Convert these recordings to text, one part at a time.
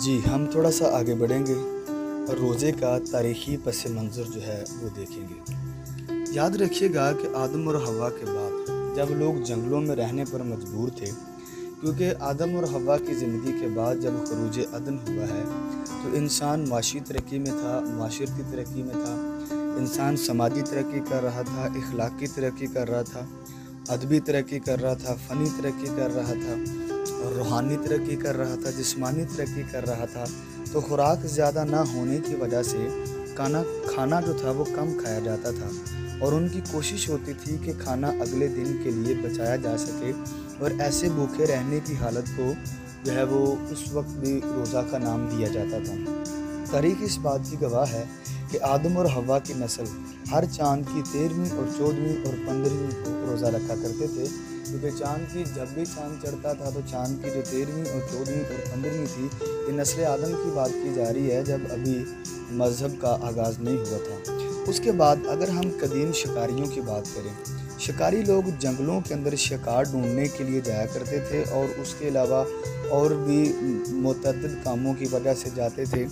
جی ہم تھوڑا سا آگے بڑھیں گے اور روزے کا تاریخی پس منظر جو ہے وہ دیکھیں گے۔ یاد رکھیے گا کہ آدم اور حوا کے بعد جب لوگ جنگلوں میں رہنے پر مجبور تھے، کیونکہ آدم اور حوا کی زندگی کے بعد جب خروج عدن ہوا ہے تو انسان معاشی ترقی میں تھا، معاشرتی ترقی میں تھا، انسان سماجی ترقی کر رہا تھا، اخلاقی ترقی کر رہا تھا، ادبی ترقی کر رہا تھا، فنی ترقی کر رہا تھا، روحانی ترقی کر رہا تھا، جسمانی ترقی کر رہا تھا۔ تو خوراک زیادہ نہ ہونے کی وجہ سے کھانا جو تھا وہ کم کھایا جاتا تھا، اور ان کی کوشش ہوتی تھی کہ کھانا اگلے دن کے لیے بچایا جا سکے، اور ایسے بھوکے رہنے کی حالت کو جو ہے وہ اس وقت بھی روزہ کا نام دیا جاتا تھا۔ تاریخ اس بات کی گواہ ہے کہ آدم اور حوا کی نسل ہر چاند کی 13ویں اور 14ویں اور 15ویں کو روزہ رکھا کرتے تھے، کیونکہ جب بھی چاند چڑھتا تھا تو چاند کی جو 13ویں اور 14ویں اور 15ویں تھی، یہ نسل آدم کی بات کی جا رہی ہے جب ابھی مذہب کا آغاز نہیں ہوا تھا۔ اس کے بعد اگر ہم قدیم شکاریوں کی بات کریں، شکاری لوگ جنگلوں کے اندر شکار ڈھونڈنے کے لیے جایا کرتے تھے، اور اس کے علاوہ اور بھی متعدد کاموں کی وجہ سے جاتے تھے۔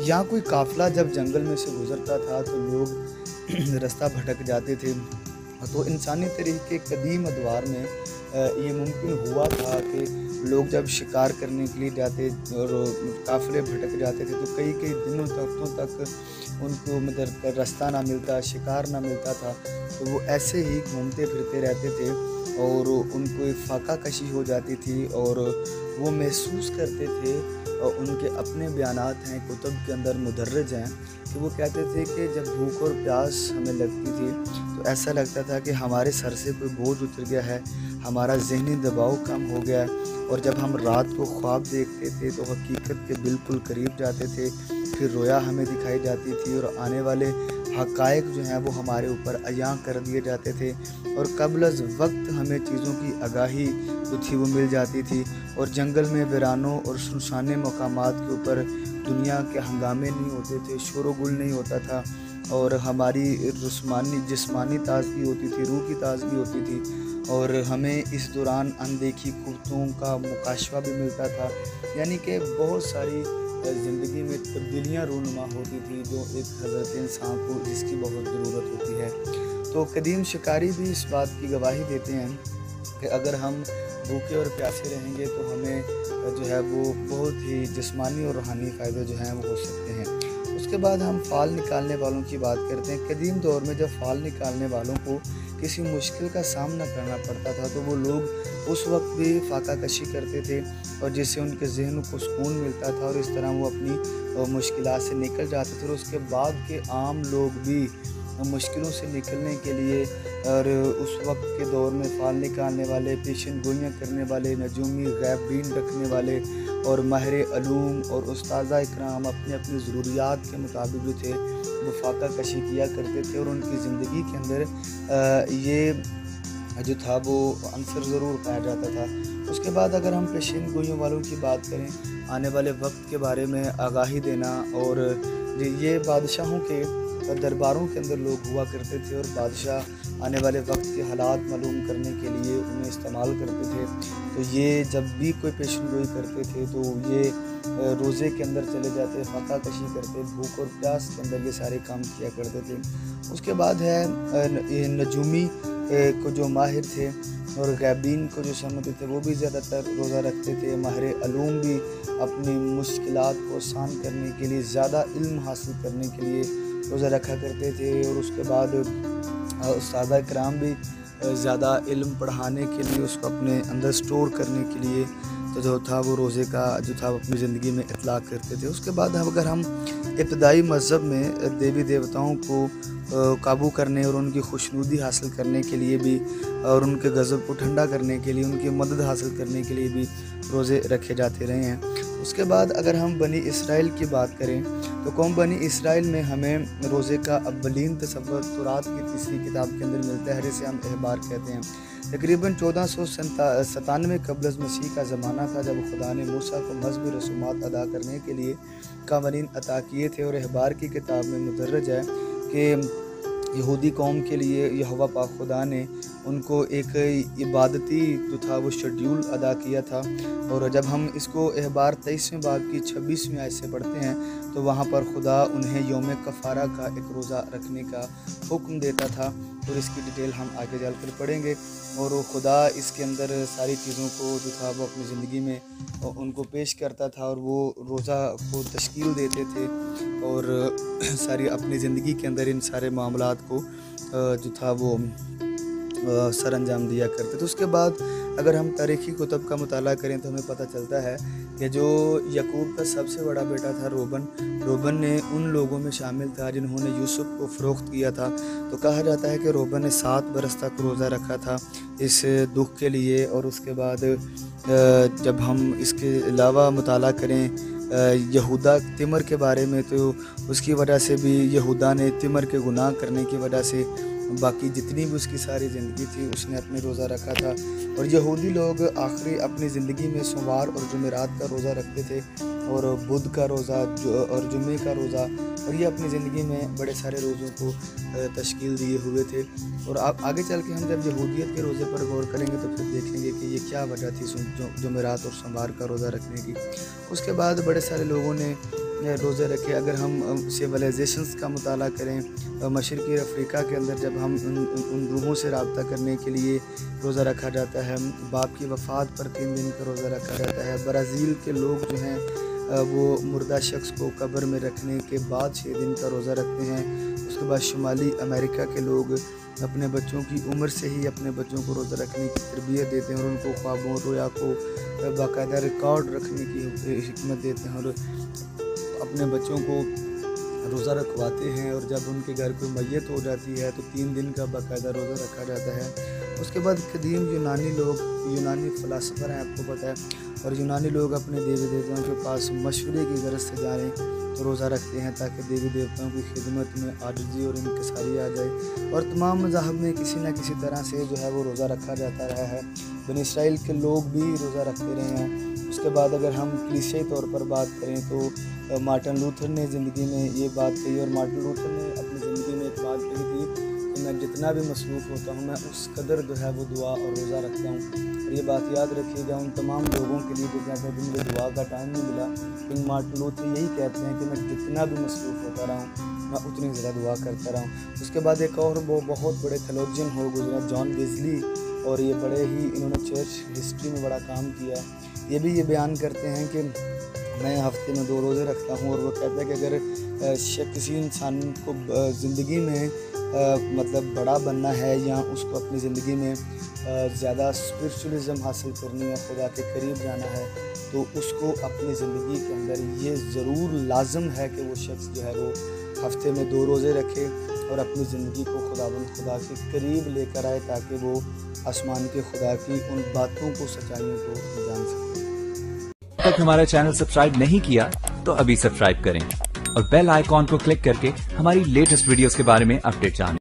یا کوئی قافلہ جب جنگل میں سے گزرتا تھا تو لوگ رستہ بھٹک جاتے تھے، تو انسانی تاریخ کے قدیم ادوار میں یہ ممکن ہوا تھا کہ لوگ جب شکار کرنے کے لیے جاتے اور قافلے بھٹک جاتے تھے تو کئی دنوں تک ان کو رستہ نہ ملتا، شکار نہ ملتا تھا، تو وہ ایسے ہی گھومتے پھرتے رہتے تھے، اور ان کو ایک فاقہ کشی ہو جاتی تھی، اور وہ محسوس کرتے تھے، اور ان کے اپنے بیانات ہیں کتب کے اندر مدرج ہیں کہ وہ کہتے تھے کہ جب بھوک اور پیاس ہمیں لگتی تھی تو ایسا لگتا تھا کہ ہمارے سر سے کوئی بوجھ اتر گیا ہے، ہمارا ذہنی دباؤ کم ہو گیا ہے، اور جب ہم رات کو خواب دیکھتے تھے تو حقیقت کے بالکل قریب جاتے تھے، پھر رویا ہمیں دکھائی جاتی تھی، اور آنے والے حقائق جو ہیں وہ ہمارے اوپر عیاں کر دیے جاتے تھے، اور قبل از وقت ہمیں چیزوں کی آگاہی جو تھی وہ مل جاتی تھی، اور جنگل میں ویرانوں اور سنسان مقامات کے اوپر دنیا کے ہنگامے نہیں ہوتے تھے، شور و گل نہیں ہوتا تھا، اور ہماری جسمانی تازگی ہوتی تھی، روح کی تازگی ہوتی تھی، اور ہمیں اس دوران اندیکھی قوتوں کا مکاشفہ بھی ملتا تھا، یعنی کہ بہت ساری زندگی میں تبدیلیاں رونما ہوتی تھی جو ایک حضرت انسان کو جس کی بہت ضرورت ہوتی ہے۔ تو قدیم شکاری بھی اس بات کی گواہی دیتے ہیں کہ اگر ہم بھوکے اور پیاسے رہیں گے تو ہمیں جو ہے وہ بہت ہی جسمانی اور روحانی فائدے جو ہیں وہ ہو سکتے ہیں۔ اس کے بعد ہم فال نکالنے والوں کی بات کرتے ہیں۔ قدیم دور میں جب فال نکالنے والوں کو کسی مشکل کا سامنا کرنا پڑتا تھا تو وہ لوگ اس وقت بھی فاقہ کشی کرتے تھے، اور جس سے ان کے ذہن کو سکون ملتا تھا، اور اس طرح وہ اپنی مشکلات سے نکل جاتے تھے، اور اس کے بعد کے عام لوگ بھی مشکلوں سے نکلنے کے لیے اور اس وقت کے دور میں فال نکالنے والے، پیشن گوئیاں کرنے والے، نجومی غیب بین رکھنے والے اور ماہر علوم اور استاذہ اکرام اپنی ضروریات کے مطابق جو تھے وہ فاقہ کشی کیا کرتے تھے، اور ان کی زندگی کے اندر یہ جو تھا وہ عنصر ضرور پایا جاتا تھا۔ اس کے بعد اگر ہم پیشین گوئیوں والوں کی بات کریں، آنے والے وقت کے بارے میں آگاہی دینا، اور یہ بادشاہوں کے درباروں کے اندر لوگ ہوا کرتے تھے، اور بادشاہ آنے والے وقت کے حالات معلوم کرنے کے لیے انہیں استعمال کرتے تھے، تو یہ جب بھی کوئی پیشن گوئی کرتے تھے تو یہ روزے کے اندر چلے جاتے، فاقہ کشی کرتے، بھوک اور پیاس کے اندر یہ سارے کام کیا کرتے تھے۔ اس کے بعد ہے نجومی کو جو ماہر تھے اور غیبین کو جو سمجھتے تھے وہ بھی زیادہ تر روزہ رکھتے تھے۔ ماہر علوم بھی اپنی مشکلات کو آسان کرنے کے لیے، زیادہ علم حاصل کرنے کے لیے روزہ رکھا کرتے تھے، اور اس کے بعد استاذہ کرام بھی زیادہ علم پڑھانے کے لیے، اس کو اپنے اندر سٹور کرنے کے لیے تو جو تھا وہ روزے کا جو تھا وہ اپنی زندگی میں اطلاق کرتے تھے۔ اس کے بعد اگر ہم ابتدائی مذہب میں دیوی دیوتاؤں کو قابو کرنے اور ان کی خوشنودی حاصل کرنے کے لیے بھی، اور ان کے غضب کو ٹھنڈا کرنے کے لیے، ان کی مدد حاصل کرنے کے لیے بھی روزے رکھے جاتے رہے ہیں۔ اس کے بعد اگر ہم بنی اسرائیل کی بات کریں تو قوم بنی اسرائیل میں ہمیں روزے کا اولین تصور تورات کی 3 کتاب کے اندر ملتا ہے، جسے ہم احبار کہتے ہیں۔ تقریباً 1497 قبل از مسیح کا زمانہ تھا جب خدا نے موسیٰ کو مذہبی رسومات ادا کرنے کے لیے قوانین عطا کیے تھے، اور احبار کی کتاب میں مدرج ہے کہ یہودی قوم کے لیے یہوہ پاک خدا نے ان کو ایک عبادتی جو تھا وہ شیڈیول ادا کیا تھا، اور جب ہم اس کو احبار 23ویں باب کی 26ویں آیت سے پڑھتے ہیں تو وہاں پر خدا انہیں یوم کفارہ کا ایک روزہ رکھنے کا حکم دیتا تھا، اور اس کی ڈیٹیل ہم آگے چل کر پڑھیں گے۔ اور وہ خدا اس کے اندر ساری چیزوں کو جو تھا وہ اپنی زندگی میں ان کو پیش کرتا تھا، اور وہ روزہ کو تشکیل دیتے تھے اور ساری اپنی زندگی کے اندر ان سارے معاملات کو جو تھا وہ سر انجام دیا کرتے تھے۔ اس کے بعد اگر ہم تاریخی کتب کا مطالعہ کریں تو ہمیں پتہ چلتا ہے کہ جو یعقوب کا سب سے بڑا بیٹا تھا روبن نے ان لوگوں میں شامل تھا جنہوں نے یوسف کو فروخت کیا تھا۔ تو کہا جاتا ہے کہ روبن نے 7 برس تک روزہ رکھا تھا اس دکھ کے لیے۔ اور اس کے بعد جب ہم اس کے علاوہ مطالعہ کریں یہودا تمر کے بارے میں، تو اس کی وجہ سے بھی یہودا نے تمر کے گناہ کرنے کی وجہ سے باقی جتنی بھی اس کی ساری زندگی تھی اس نے اپنے روزہ رکھا تھا۔ اور یہودی لوگ آخری اپنی زندگی میں سوموار اور جمعرات کا روزہ رکھتے تھے، اور بدھ کا روزہ اور جمعے کا روزہ، اور یہ اپنی زندگی میں بڑے سارے روزوں کو تشکیل دیے ہوئے تھے۔ اور آگے چل کے ہم جب یہودیت کے روزے پر غور کریں گے تو پھر دیکھیں گے کہ یہ کیا وجہ تھی جمعرات اور سوموار کا روزہ رکھنے کی۔ اس کے بعد بڑے سارے لوگوں نے روزے رکھے۔ اگر ہم سیولائزیشنز کا مطالعہ کریں مشرقی افریقہ کے اندر، جب ہم ان روحوں سے رابطہ کرنے کے لیے روزہ رکھا جاتا ہے، باپ کی وفات پر 3 دن کا روزہ رکھا جاتا ہے۔ برازیل کے لوگ جو ہیں وہ مردہ شخص کو قبر میں رکھنے کے بعد 6 دن کا روزہ رکھتے ہیں۔ اس کے بعد شمالی امریکہ کے لوگ اپنے بچوں کی عمر سے ہی اپنے بچوں کو روزہ رکھنے کی تربیت دیتے ہیں، اور ان کو خوابوں رویا کو باقاعدہ ریکارڈ رکھنے کی حکمت دیتے ہیں، اور اپنے بچوں کو روزہ رکھواتے ہیں۔ اور جب ان کے گھر کوئی میت ہو جاتی ہے تو 3 دن کا باقاعدہ روزہ رکھا جاتا ہے۔ اس کے بعد قدیم یونانی فلاسفر ہیں، آپ کو پتہ ہے، اور یونانی لوگ اپنے دیوی دیوتاؤں کے پاس مشورے کی غرض سے جائیں تو روزہ رکھتے ہیں تاکہ دیوی دیوتاؤں کی خدمت میں عاجزی اور انکساری آ جائے۔ اور تمام مذاہب میں کسی نہ کسی طرح سے جو ہے وہ روزہ رکھا جاتا رہا ہے۔ بنی اسرائیل کے لوگ بھی روزہ رکھتے رہے ہیں۔ اس کے بعد اگر ہم کلیسیائی طور پر بات کریں تو مارٹن لوتھر نے زندگی میں یہ بات کہی، اور مارٹن لوتھر نے اپنی زندگی میں ایک بات کہی تھی کہ میں جتنا بھی مصروف ہوتا ہوں میں اس قدر جو ہے وہ دعا اور روزہ رکھتا ہوں۔ اور یہ بات یاد رکھیے گا ان تمام لوگوں کے لیے جو کہتے ہیں کہ مجھے دعا کا ٹائم نہیں ملا، لیکن مارٹن لوتھر یہی کہتے ہیں کہ میں جتنا بھی مصروف ہوتا رہا ہوں میں اتنی زیادہ دعا کرتا رہا ہوں۔ اس کے بعد ایک اور وہ بہت بڑے تھیولوجین ہو گزرا جان ویزلی، اور یہ بڑے ہی انہوں نے چرچ ہسٹری میں بڑا کام کیا ہے۔ یہ بھی یہ بیان کرتے ہیں کہ میں ہفتے میں 2 روزے رکھتا ہوں، اور وہ کہتا ہے کہ اگر کسی انسان کو زندگی میں مطلب بڑا بننا ہے یا اس کو اپنی زندگی میں زیادہ اسپرچولیزم حاصل کرنی ہے، خدا کے قریب جانا ہے، تو اس کو اپنی زندگی کے اندر یہ ضرور لازم ہے کہ وہ شخص جو ہے وہ ہفتے میں 2 روزے رکھے اور اپنی زندگی کو خدا کے قریب لے کر آئے تاکہ وہ آسمان کے خدا کی ان باتوں کو سچائیوں کو جان سکے۔ تک ہمارا چینل سبسکرائب نہیں کیا تو ابھی سبسکرائب کریں اور بیل آئیکن کو کلک کر کے ہماری لیٹسٹ ویڈیوز کے بارے میں اپڈیٹ جانیں۔